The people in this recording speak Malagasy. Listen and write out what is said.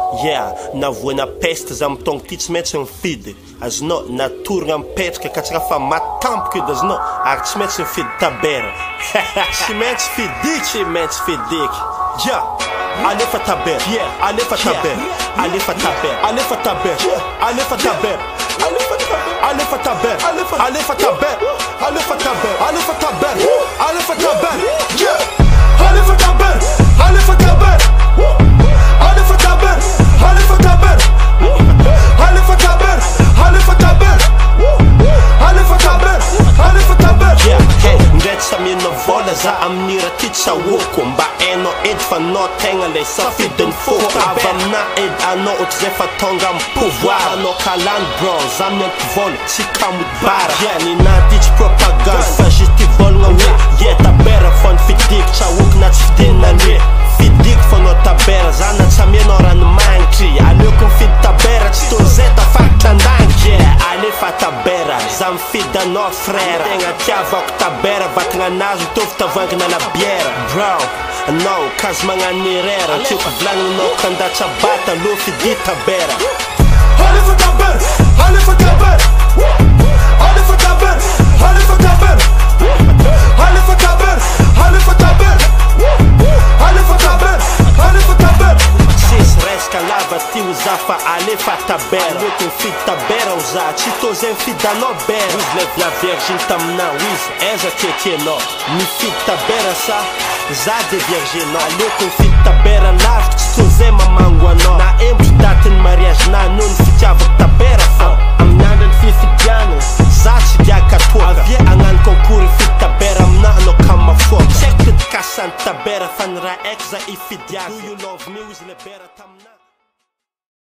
Yeah, na voana peste za mitôngo ty tsy maintsy mifidy. Azonao natory mipetraka ka tsy raha fa matampoka edy azonao ary tsy maintsy mifidy tabera. Tsy maintsy fidiky, tsy maintsy fidiky. Yeah, alefa tabera, yeah, alefa tabera, alefa tabera, alefa tabera, alefa tabera, alefa tabera, alefa tabera, alefa tabera, alefa tabera, alefa tabera, yeah, alefa tabera, alefa tabera, alefa tabera, alefa tabera, alefa tabera, alefa tabera, alefa tabera, alefa tabera. Yeah, hey, ndraiky samina vola za amin'ny raha ty tsahoko mba hainao edy fa nao tegna le safidin'ny foko. Avy amina edy anao ohatr'izay fa tonga amin'ny pouvoir. Anao kalany bro, za miantovola tsy kamody bara. Yeah, ninahity tsy propagande fa juste ty volagna hoe yeah tabera fô ny fidiky tsahoko na tsy fidinina andre. Fidiky fô nao tabera za na tsy amianao ranomagnitry. Aleoko mifidy tabera tsy toy zay tafakitra andangitry. Yeah, alefa tabera za mifidy anao frère. Tegna tiavako tabera vatagna anazy mitovy tavangina la bière. Bro, anao kazo magnano erreur tiako volagninao kandatra bata aloha fidy tabera. Alefa tabera, alefa tabera, alefa tabera, alefa tabera, alefa tabera, alefa tabera, alefa tabera, alefa tabera. Sis resca lava ti usa fa alefa tabera. Aleoko mifidy tabera uza tsy tô zay mifidy anao bera. Izy levy la viergine taminao izy aiza kekenao mifidy tabera sa za de viergenao. Aleoko mifidy tabera lavitra tsy tô zay mamango anao. Na embotry datin'ny mariage na noho ny fitiavako tabera fô amin'ny andron'ny fifidiana za tsy diaka toaka. Avia agnano concours ifidy tabera amina anao kamafoaka. Tsy haiko ty kasany tabera fa ny raha aiky za ifidiako. Do you love me izy le bera tamina.